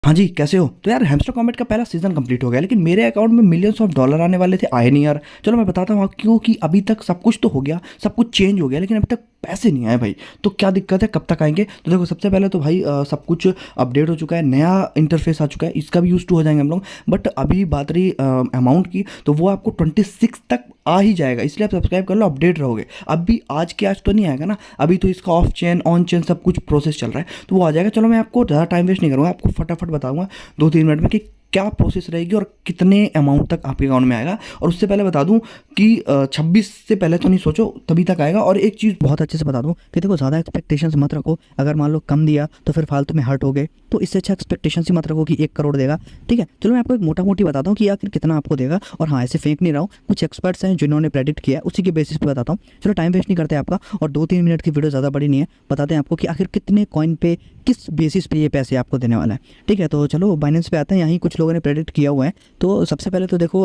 हाँ जी, कैसे हो? तो यार हैमस्टर कॉमेट का पहला सीज़न कंप्लीट हो गया, लेकिन मेरे अकाउंट में मिलियंस ऑफ डॉलर आने वाले थे, आए नहीं यार। चलो मैं बताता हूँ आपको, क्योंकि अभी तक सब कुछ तो हो गया, सब कुछ चेंज हो गया, लेकिन अभी तक पैसे नहीं आए भाई। तो क्या दिक्कत है, कब तक आएँगे? तो देखो, सबसे पहले तो भाई सब कुछ अपडेट हो चुका है, नया इंटरफेस आ चुका है, इसका भी यूज़ टू हो जाएँगे हम लोग। बट अभी बात रही अमाउंट की, तो वो आपको 26 तक आ ही जाएगा, इसलिए आप सब्सक्राइब कर लो, अपडेट रहोगे। अभी आज के आज तो नहीं आएगा ना, अभी तो इसका ऑफ चेन, ऑन चेन सब कुछ प्रोसेस चल रहा है, तो वो आ जाएगा। चलो मैं आपको ज़्यादा टाइम वेस्ट नहीं करूँगा, आपको फटाफट बताऊँगा 2-3 मिनट में कि क्या प्रोसेस रहेगी और कितने अमाउंट तक आपके अकाउंट में आएगा। और उससे पहले बता दूं कि 26 से पहले तो नहीं सोचो, तभी तक आएगा। और एक चीज़ बहुत अच्छे से बता दूं कि देखो, ज़्यादा एक्सपेक्टेशंस मत रखो। अगर मान लो कम दिया तो फिर फालतू में हर्ट हो गए, तो इससे अच्छा एक्सपेक्टेशंस ही मत रखो कि 1 करोड़ देगा। ठीक है, चलो मैं आपको एक मोटा मोटी बताता हूँ कि आखिर कितना आपको देगा। और हाँ, ऐसे फेंक नहीं रहा हूँ, कुछ एक्सपर्ट्स हैं जिन्होंने प्रेडिक्ट किया है, उसी के बेसिस पे बताता हूँ। चलो टाइम वेस्ट नहीं करते आपका, और 2-3 मिनट की वीडियो ज़्यादा बड़ी नहीं है, बताते हैं आपको कि आखिर कितने कॉइन पे, किस बेसिस पे ये पैसे आपको देने वाला है। ठीक है, तो चलो बाइनेंस पे आते हैं। यहाँ कुछ लोगों ने प्रेडिक्ट किया हुआ है। तो सबसे पहले तो देखो,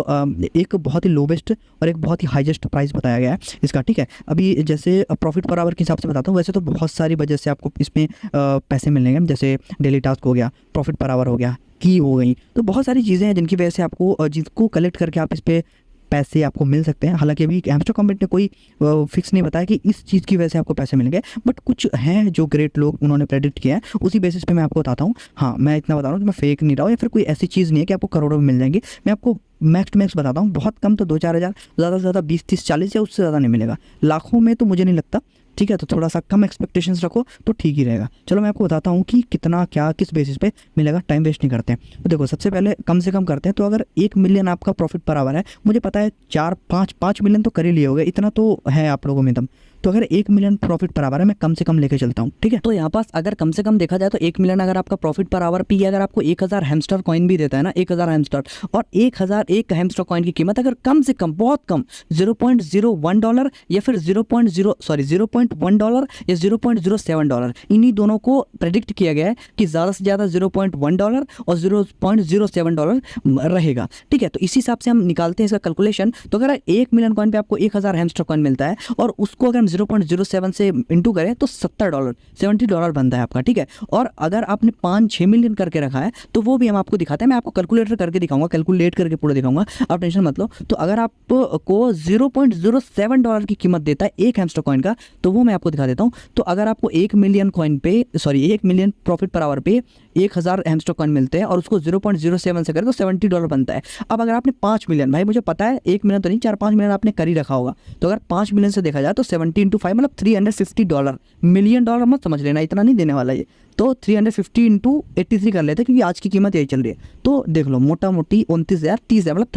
एक बहुत ही लोवेस्ट और एक बहुत ही हाईएस्ट प्राइस बताया गया है इसका। ठीक है, अभी जैसे प्रॉफिट पर आवर के हिसाब से बताता हूँ। वैसे तो बहुत सारी वजह से आपको इसमें पैसे मिलेंगे, जैसे डेली टास्क हो गया, प्रॉफिट पर आवर हो गया, की हो गई, तो बहुत सारी चीज़ें हैं जिनकी वजह से आपको, जिसको कलेक्ट करके आप इस पर पैसे आपको मिल सकते हैं। हालांकि अभी हैमस्टर कॉमेट ने कोई फिक्स नहीं बताया कि इस चीज़ की वजह से आपको पैसे मिलेंगे, बट कुछ हैं जो ग्रेट लोग उन्होंने प्रेडिक्ट किया है, उसी बेसिस पे मैं आपको बताता हूँ। हाँ, मैं इतना बता रहा हूँ कि मैं फेक नहीं रहा हूँ, या फिर कोई ऐसी चीज़ नहीं है कि आपको करोड़ों में मिल जाएंगी। मैं आपको मैक्स टू मैक्स बताता हूँ, बहुत कम तो 2-4 हज़ार, ज़्यादा से ज़्यादा 20-30-40 या उससे ज़्यादा नहीं मिलेगा। लाखों में तो मुझे नहीं लगता। ठीक है, तो थोड़ा सा कम एक्सपेक्टेशंस रखो तो ठीक ही रहेगा। चलो मैं आपको बताता हूँ कि कितना, क्या, किस बेसिस पे मिलेगा। टाइम वेस्ट नहीं करते हैं। तो देखो, सबसे पहले कम से कम करते हैं। तो अगर 1 मिलियन आपका प्रॉफिट पर आवर है, मुझे पता है 4-5 मिलियन तो कर ही लिए होगे, इतना तो है आप लोगों में दम। तो अगर 1 मिलियन प्रॉफिट पर आवर है, मैं कम से कम लेके चलता हूँ। ठीक है, तो यहाँ पास अगर कम से कम देखा जाए तो 1 मिलियन अगर आपका प्रॉफिट पर आवर पे, अगर आपको 1000 हैमस्टर कॉइन भी देता है ना, 1000 हैमस्टर, और 1000 एक हैमस्टर कॉइन की कीमत अगर कम से कम, बहुत कम, $0.01 या फिर 0.1 डॉलर या $0.07, इन्हीं दोनों को प्रेडिक्ट किया गया है कि ज़्यादा से ज़्यादा $0.1 और $0.07 रहेगा। ठीक है, तो इसी हिसाब से हम निकालते हैं इसका कैलकुलेशन। तो अगर 1 मिलियन कॉइन पे आपको 1000 हैमस्टर कॉइन मिलता है, और उसको अगर हम 0.07 से इंटू करें तो $70, $70 बनता है आपका। ठीक है, और अगर आपने 5-6 मिलियन करके रखा है, तो वो भी हम आपको दिखाते हैं। मैं आपको कैलकुलेटर करके दिखाऊंगा, कैलकुलेट करके पूरा दिखाऊंगा, आप टेंशन मत लो। तो अगर आपको $0.07 की कीमत देता है एक हैमस्टर कॉइन का, तो वो मैं आपको दिखा देता हूँ। तो अगर आपको 1 मिलियन कॉइन पे, 1 मिलियन प्रॉफिट पर आवर पे 1000 हैमस्टर कॉइन मिलते हैं, और उसको 0.07 से करें तो $70 बनता है। अब अगर आपने 5 मिलियन, भाई मुझे पता है 1 मिलियन तो नहीं, 4-5 मिलियन आपने कर ही रखा होगा, तो अगर 5 मिलियन से देखा जाए तो 70 इंटू 5 मतलब $350। मिलियन डॉलर मत समझ लेना, इतना नहीं देने वाला ये। तो 350 इंटू 83 कर लेते हैं, क्योंकि आज की कीमत यही चल रही है। तो देख लो, मोटा मोटी 29,000, 30,000 मतलब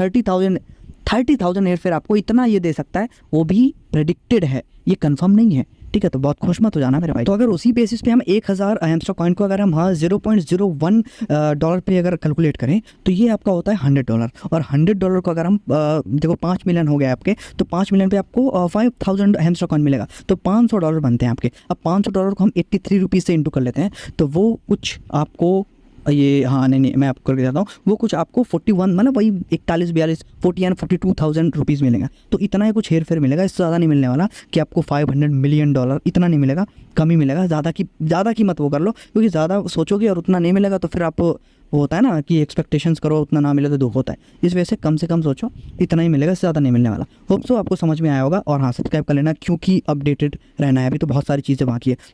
30,000 एयर फेयर आपको इतना ये दे सकता है। वो भी प्रेडिक्टेड है, ये कंफर्म नहीं है। ठीक है, तो बहुत खुश मत हो जाना मेरे भाई। तो अगर उसी बेसिस पे हम 1000 हैमस्टर कॉइन को अगर हम, हाँ, $0.01 पे अगर कैलकुलेट करें, तो ये आपका होता है $100। और $100 को अगर हम देखो, 5 मिलियन हो गया आपके, तो 5 मिलियन पे आपको 5000 हैमस्टर कॉइन मिलेगा, तो $500 बनते हैं आपके। अब $500 को हम 83 रुपीज़ से इंटू कर लेते हैं, तो वो कुछ आपको ये, हाँ नहीं, मैं आपको करके देता हूँ, वो कुछ आपको 41, मतलब वही 41-42, 42,000 रुपीज़ मिलेगा। तो इतना ही कुछ हेर फेर मिलेगा, इससे ज़्यादा नहीं मिलने वाला कि आपको $500 मिलियन, इतना नहीं मिलेगा, कम ही मिलेगा। ज़्यादा की मत वो कर लो, क्योंकि ज़्यादा सोचोगे और उतना नहीं मिलेगा तो फिर आप, वो होता है ना कि एक्सपेक्टेशंस करो, उतना ना मिले तो दुख होता है। इस वजह से कम से कम सोचो, इतना ही मिलेगा, इससे ज़्यादा नहीं मिलने वाला। होप सो आपको समझ में आया होगा। और हाँ, सब्सक्राइब कर लेना, क्योंकि अपडेटेड रहना है, अभी तो बहुत सारी चीज़ें बाकी है। तो